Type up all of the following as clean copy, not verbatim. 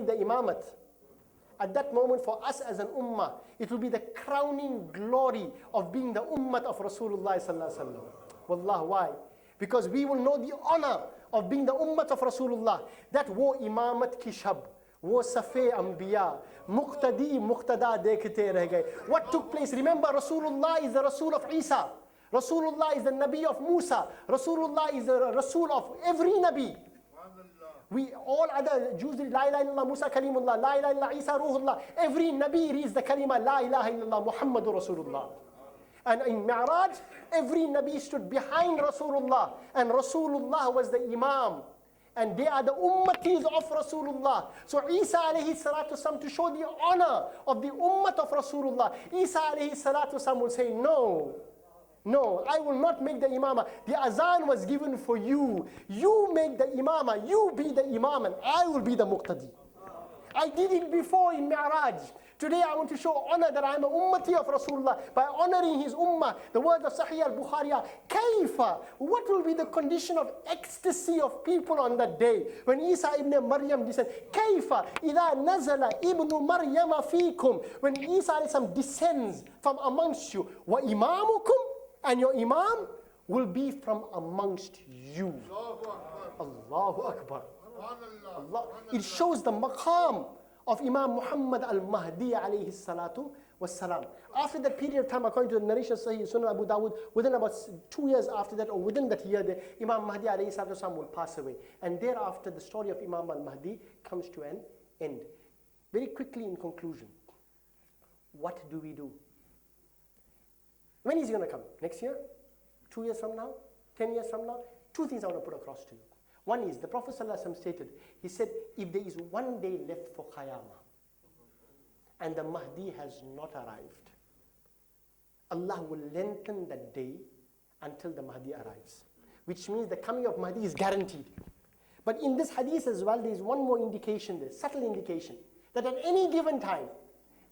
the imamat. At that moment for us as an ummah, it will be the crowning glory of being the ummah of Rasulullah sallallahu alaihi wasallam. Wallah, why? Because we will know the honor of being the ummah of Rasulullah. That wo imamat ki shab, wo safe anbiya, muqtadi muqtada dekhte reh gaye. What took place? Remember, Rasulullah is the Rasul of Isa. Rasulullah is the Nabi of Musa. Rasulullah is the Rasul of every Nabi. We all other Jews read La ilaha illallah Musa Kalimullah, La ilaha illallah Isa Ruhullah. Every Nabi reads the kalima La ilaha illallah Muhammadur Rasulullah. And in Mi'raj, every Nabi stood behind Rasulullah, and Rasulullah was the Imam. And they are the ummatis of Rasulullah. So Isa alayhi salatu wasalam, to show the honor of the ummah of Rasulullah, Isa alayhi salatu wasalam will say, no, I will not make the imamah. The azan was given for you. You make the imamah. You be the imam and I will be the muqtadi. I did it before in Mi'raj. Today I want to show honor that I am an ummati of Rasulullah by honoring his ummah. The words of Sahih al-Bukhari are, Kaifa? What will be the condition of ecstasy of people on that day? When Isa ibn Maryam descends, Kaifa? Idha nazala ibn Maryama fikum. When Isa descends from amongst you, wa imamukum? And your imam will be from amongst you. Allahu Akbar. Allah. It shows the maqam of Imam Muhammad al-Mahdi alayhi salatu wassalam. After that period of time, according to the narration of Sahih Sunan Abu Dawud, within about 2 years after that, or within that year, the Imam Mahdi alayhi salatu wassalam will pass away. And thereafter, the story of Imam al-Mahdi comes to an end. Very quickly in conclusion, what do we do? When is he going to come? Next year? 2 years from now? 10 years from now? Two things I want to put across to you. One is, the Prophet ﷺ stated, he said, if there is one day left for Qiyamah, and the Mahdi has not arrived, Allah will lengthen that day until the Mahdi arrives. Which means the coming of Mahdi is guaranteed. But in this hadith as well, there is one more indication there, subtle indication, that at any given time,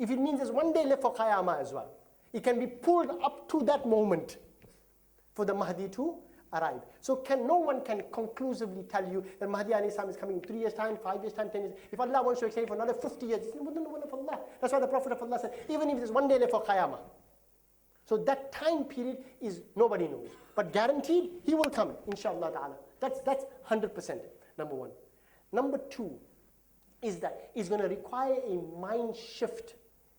if it means there's one day left for Qiyamah as well, it can be pulled up to that moment for the Mahdi to arrive. So no one can conclusively tell you that Mahdi alayhi salam is coming in 3 years' time, 5 years' time, 10 years. If Allah wants to extend for another 50 years, it's within the will of Allah. That's why the Prophet of Allah said, even if there's one day left for Qiyamah. So that time period is nobody knows. But guaranteed, he will come, inshallah ta'ala. That's 100%, number one. Number two is that it's going to require a mind shift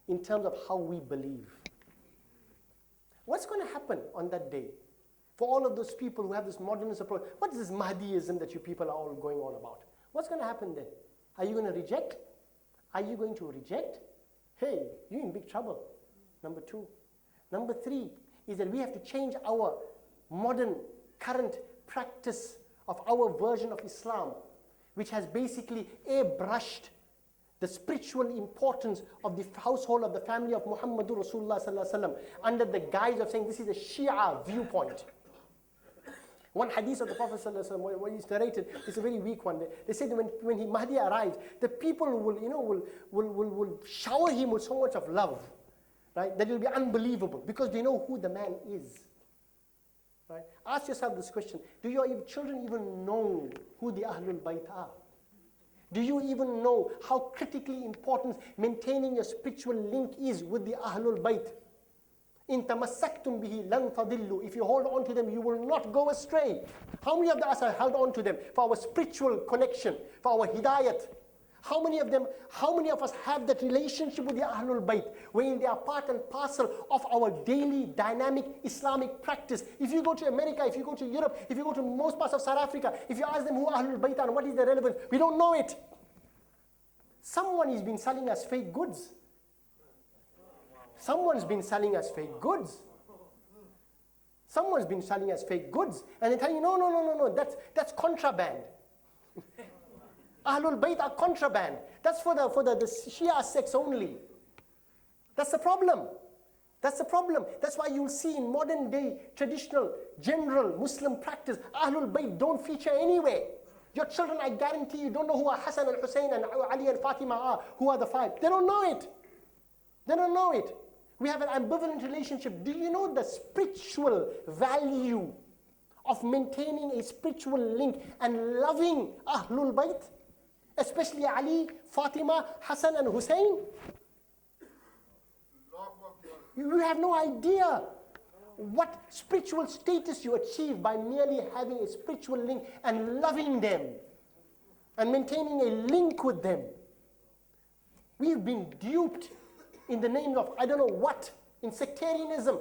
in terms of how we believe. What's going to happen on that day for all of those people who have this modernist approach? What is this Mahdiism that you people are all going on about? What's going to happen then? Are you going to reject? Are you going to reject? Hey, you're in big trouble. Number two. Number three is that we have to change our modern, current practice of our version of Islam, which has basically airbrushed the spiritual importance of the household of the family of Muhammadur Rasulullah sallallahu alaihi wasallam under the guise of saying this is a Shia viewpoint. One hadith of the Prophet sallallahu alaihi wasallam, what is narrated, is a very weak one. They say that when Mahdi arrives, the people will shower him with so much of love, right? That it will be unbelievable because they know who the man is. Right? Ask yourself this question: do your children even know who the Ahlul Bayt are? Do you even know how critically important maintaining your spiritual link is with the Ahlul Bayt? In tamassaktum bihi lan tadillu. If you hold on to them, you will not go astray. How many of us have held on to them for our spiritual connection, for our hidayat? How many of us have that relationship with the Ahlul Bayt, wherein they are part and parcel of our daily dynamic Islamic practice? If you go to America, if you go to Europe, if you go to most parts of South Africa, if you ask them who Ahlul Bayt are and what is their relevance, we don't know it. Someone has been selling us fake goods. Someone's been selling us fake goods. Someone's been selling us fake goods. And they tell you, no, that's contraband. Ahlul Bayt are contraband. That's for the Shia sects only. That's the problem. That's the problem. That's why you'll see in modern day traditional, general Muslim practice, Ahlul Bayt don't feature anywhere. Your children, I guarantee you, don't know who are Hassan and Hussein and Ali and Fatima are. Who are the five? They don't know it. They don't know it. We have an ambivalent relationship. Do you know the spiritual value of maintaining a spiritual link and loving Ahlul Bayt? especially Ali, Fatima, Hassan and Hussein. You have no idea what spiritual status you achieve by merely having a spiritual link and loving them and maintaining a link with them. We've been duped in the name of I don't know what, in sectarianism.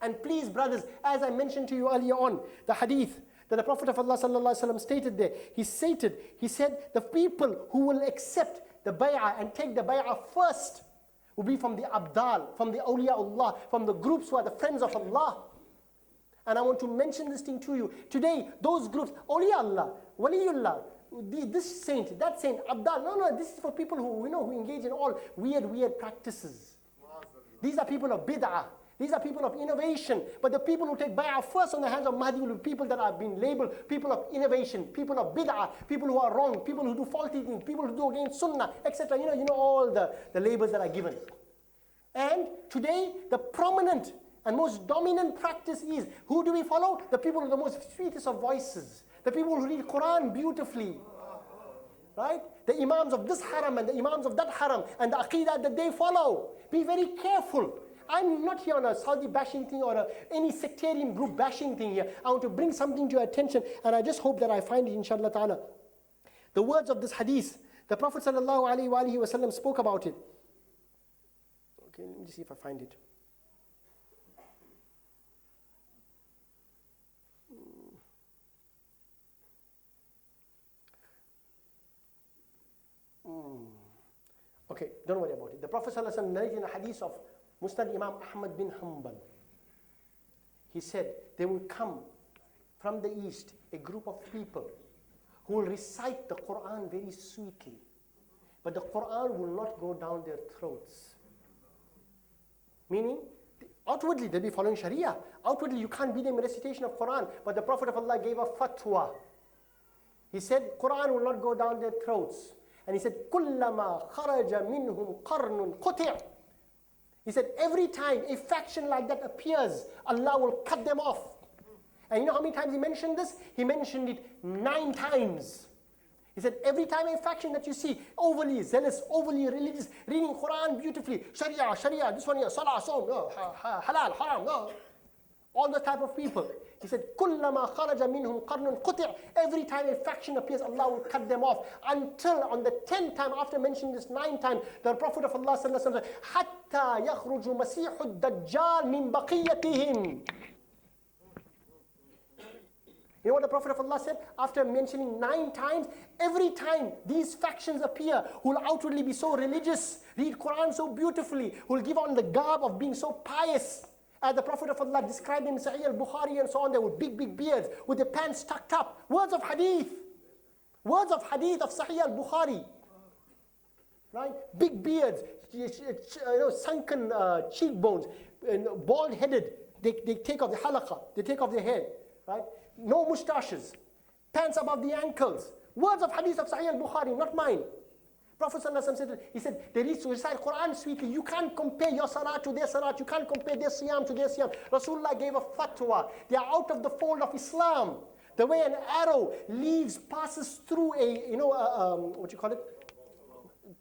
And please, brothers, as I mentioned to you earlier on, the hadith that the Prophet of Allah ﷺ stated there, he said, the people who will accept the bay'ah and take the bay'ah first will be from the abdal, from the awliyaullah, from the groups who are the friends of Allah. And I want to mention this thing to you. Today, those groups, awliyaullah, waliullah, this saint, that saint, abdal, no, this is for people who, who engage in all weird practices. These are people of bid'ah. These are people of innovation. But the people who take bay'ah first on the hands of Mahdi will be people that have been labeled people of innovation, people of bid'ah, people who are wrong, people who do faulty things, people who do against sunnah, etc. You know all the labels that are given. And today, the prominent and most dominant practice is, who do we follow? The people with the most sweetest of voices. The people who read Quran beautifully. Right? The imams of this haram and the imams of that haram and the aqidah that they follow. Be very careful. I'm not here on a Saudi bashing thing or any sectarian group bashing thing here. I want to bring something to your attention, and I just hope that I find it, inshallah ta'ala. The words of this hadith, the Prophet sallallahu alaihi wasallam spoke about it. Okay, let me just see if I find it. Okay, don't worry about it. The Prophet sallallahu alaihi wasallam narrated in a hadith of Musnad Imam Ahmed bin Hanbal. He said, there will come from the east a group of people who will recite the Quran very sweetly. But the Quran will not go down their throats. Meaning, outwardly they'll be following Sharia. Outwardly you can't beat them in recitation of Quran. But the Prophet of Allah gave a fatwa. He said, Quran will not go down their throats. And he said, كُلَّمَا خَرَجَ مِنْهُمْ قَرْنٌ قُطِعٌ. He said, every time a faction like that appears, Allah will cut them off. And you know how many times he mentioned this? He mentioned it 9 times. He said, every time a faction that you see, overly zealous, overly religious, reading Quran beautifully, Sharia, this one here, Salah, Saum, no, halal, haram, no. All the type of people. He said, كُلَّمَا خَرَجَ مِنْهُمْ قَرْنٌ قُطِعٌ. Every time a faction appears, Allah will cut them off. Until on the 10th time, after mentioning this 9 times, the Prophet of Allah said, حَتَّى يَخْرُجُ مَسِيحُ الدَّجَّالِ مِنْ بَقِيَّتِهِمْ. You know what the Prophet of Allah said? After mentioning 9 times, every time these factions appear, who will outwardly be so religious, read Quran so beautifully, who will give on the garb of being so pious, as the Prophet of Allah described in Sahih al-Bukhari and so on, they were big beards, with their pants tucked up. Words of hadith. Words of hadith of Sahih al-Bukhari. Right? Big beards, sunken cheekbones, bald-headed. They take off the halaqah, they take off their hair. Right? No moustaches. Pants above the ankles. Words of hadith of Sahih al-Bukhari, not mine. Prophet ﷺ said, he said, they need to recite Quran sweetly. You can't compare your salat to their salat. You can't compare their siyam to their siyam. Rasulullah gave a fatwa. They are out of the fold of Islam. The way an arrow passes through a, what you call it?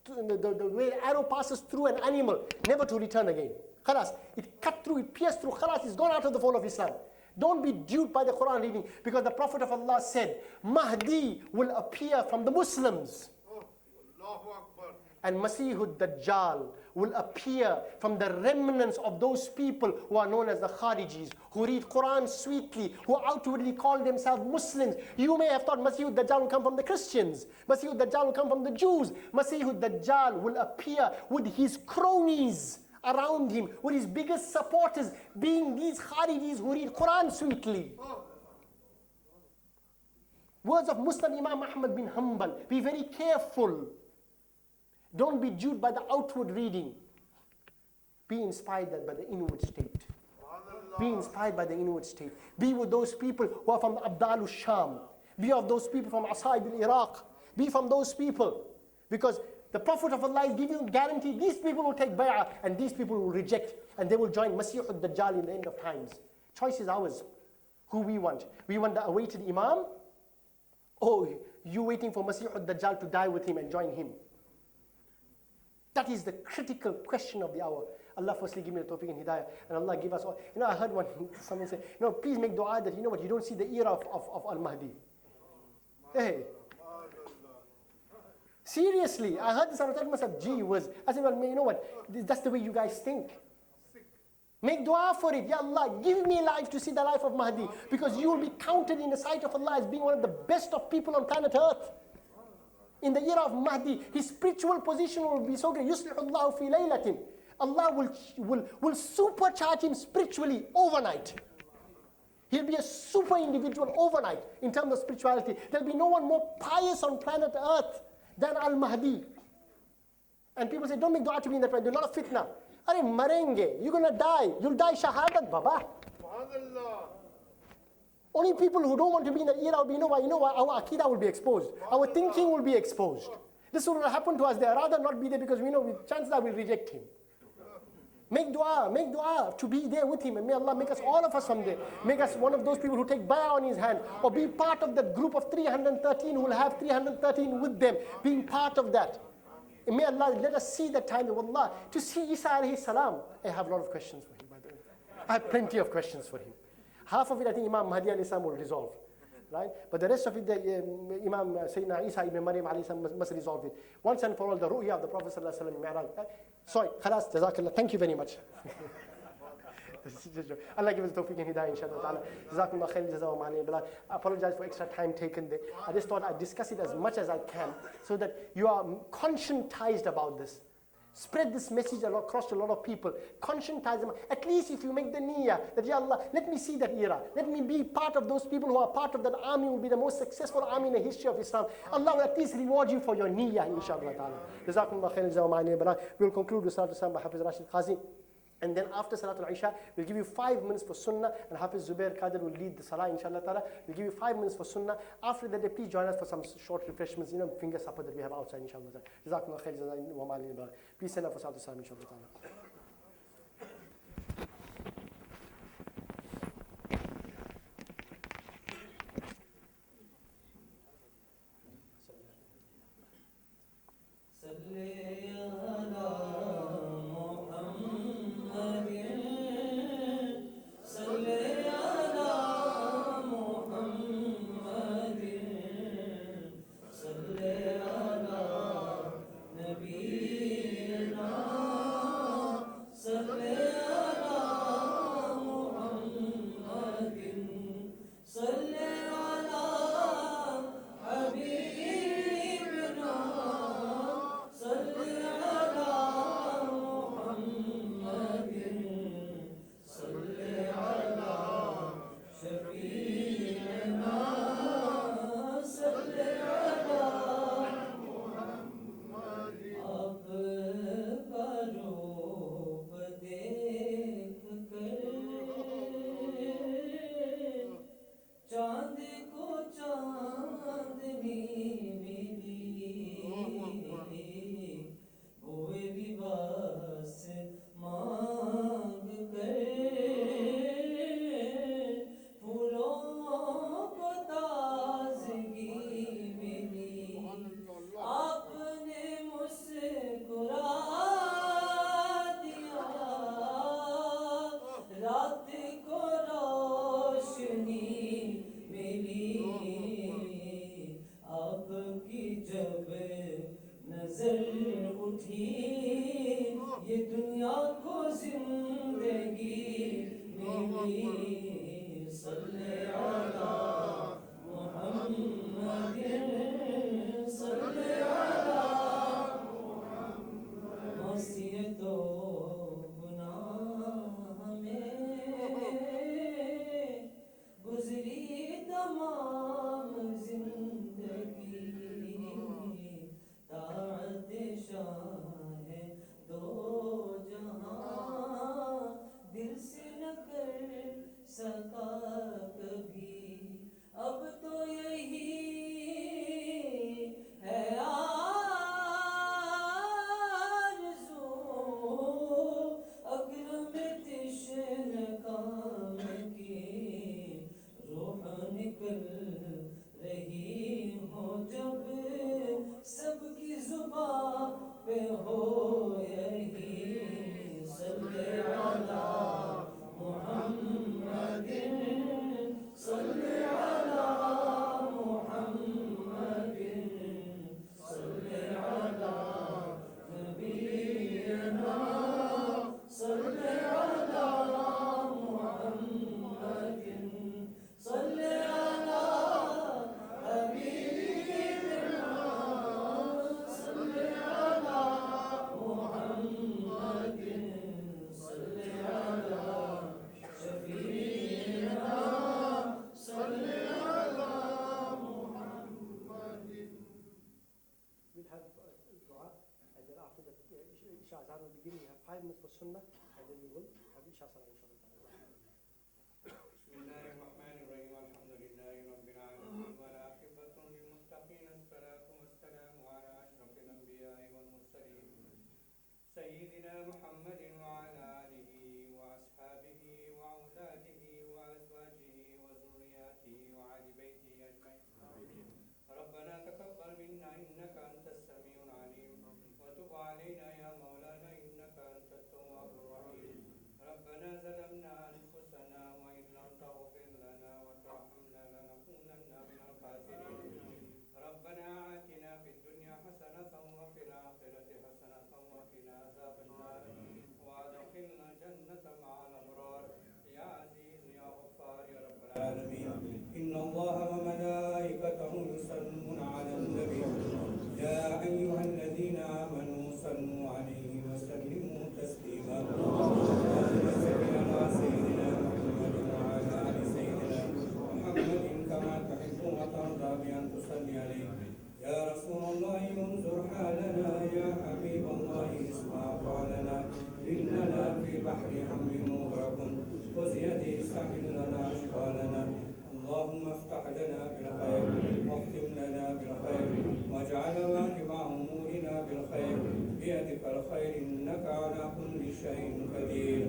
The way an arrow passes through an animal, never to return again. Khalas. It cut through, it pierced through. Khalas, it's gone out of the fold of Islam. Don't be duped by the Quran reading, because the Prophet of Allah said, Mahdi will appear from the Muslims. And Masihud Dajjal will appear from the remnants of those people who are known as the Kharijis, who read Quran sweetly, who outwardly call themselves Muslims. You may have thought Masihud Dajjal will come from the Christians. Masihud Dajjal will come from the Jews. Masihud Dajjal will appear with his cronies around him, with his biggest supporters being these Kharijis who read Quran sweetly. Words of Musnad Imam Ahmed bin Hanbal. Be very careful. Don't be duped by the outward reading. Be inspired by the inward state. Be inspired by the inward state. Be with those people who are from Abdal al-Sham. Be of those people from Asaib al-Iraq. Be from those people. Because the Prophet of Allah is giving you guarantee these people will take bay'ah and these people will reject. And they will join Masih al-Dajjal in the end of times. Choice is ours. Who we want. We want the awaited Imam. Oh, you waiting for Masih al-Dajjal to die with him and join him? That is the critical question of the hour. Allah firstly give me the tawfiq and hidayah, and Allah give us all. I heard someone say, please make dua that, you don't see the era of Al-Mahdi. Hey. Seriously, I heard this and I thought to myself, gee whiz. I said, well, you know what? That's the way you guys think. Make dua for it. Ya Allah, give me life to see the life of Mahdi. Because you will be counted in the sight of Allah as being one of the best of people on planet Earth. In the era of Mahdi, his spiritual position will be so great. Yuslihullahu fi laylatin. Allah will supercharge him spiritually overnight. He'll be a super individual overnight in terms of spirituality. There'll be no one more pious on planet Earth than Al-Mahdi. And people say, don't make dua to be in that way. There's not a fitna. Are marenge, you're going to die. You'll die shahadat, Baba. Only people who don't want to be in that era will be, our aqidah will be exposed. Our thinking will be exposed. This will happen to us. They rather not be there because we know chances are we'll reject him. Make dua to be there with him. And may Allah make us, all of us someday, make us one of those people who take bay'ah on his hand, or be part of that group of 313 who will have 313 with them, being part of that. And may Allah let us see that time of Allah. To see Isa alayhi salam, I have a lot of questions for him, by the way. I have plenty of questions for him. Half of it I think Imam Mahdi alayhi salam will resolve. Right? But the rest of it, Imam Sayyidina Isa ibn Maryam alayhi salam must resolve it. Once and for all, the ru'ya of the Prophet sallallahu alayhi wa sallam. Sorry, khalas, jazakallah, thank you very much. Allah give us tawfiq and hidayah, inshallah. Jazakumullah khair, jazakumullah. I apologize for extra time taken there. I just thought I'd discuss it as much as I can so that you are conscientized about this. Spread this message across to a lot of people. Conscientize them. At least if you make the niyyah that, Ya Allah, let me see that era. Let me be part of those people who are part of that army, will be the most successful army in the history of Islam. Allah will at least reward you for your niyyah, inshallah ta'ala. Jazakumullah khair, jazakumullah. We'll conclude with Salatul Salam by Hafiz Rashid Qazi. And then after Salatul Isha, we'll give you 5 minutes for Sunnah, and Hafiz Zubair Qadir will lead the Salah, inshallah ta'ala. We'll give you 5 minutes for Sunnah. After that, please join us for some short refreshments, finger supper that we have outside, inshallah ta'ala. Jazakumullah khair, jazakumullah. Please send up for Salatul Salam, inshallah ta'ala. Isha Azan will begin. We have 5 minutes for Sunnah, and then we will have Isha Salah, inshallah. Bismillahirrahmanirrahim. Alhamdulillahi Rabbil Alamin. Wa aqibatun lil muttaqin. As-salatu was-salamu ala ashrafil anbiya'i wal mursalin. Sayyidina Muhammadin wa ala alihi wa ashabihi wa awladihi wa azwajihi wa zurriyatihi wa ahli baytihi ajma'in. ربنا تقبل منا إنك أنت السميع العليم وتب علينا يا مولانا إنك أنت التواب الرحيم. ربنا ظلمنا أنفسنا وإن لم تغفر لنا وترحمنا لنكونن من الخاسرين. ربنا آتنا في الدنيا حسنة وفي الآخرة حسنة وقنا عذاب النار وأدخلنا الجنة مع الأبرار يا عزيز يا غفار يا رب العالمين. إن الله وملائكته يصلون على النبي يا أيها الذين آمنوا صلوا عليه وسلموا تسليما. اللهم صل على سيدنا محمد وعلى آل سيدنا محمد كما تحب وترضى بأن تصلي عليه. يا رسول الله انظر حالنا يا حبيب الله اسمع قولنا إننا في بحر هم مغرق خذ يدي استحمل لنا أشقالنا. اللهم افتح لنا بالخير واختم لنا بالخير واجعل واجب أمورنا بالخير بيدك الخير إنك على كل شيء قدير.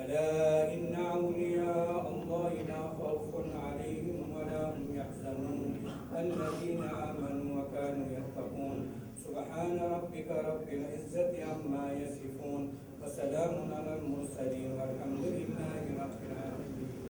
ألا إن أولياء الله لا خوف عليهم ولا هم يحزنون الذين آمنوا وكانوا يتقون. سبحان ربك رب العزة عما يصفون وسلام على المرسلين والحمد لله رب العالمين.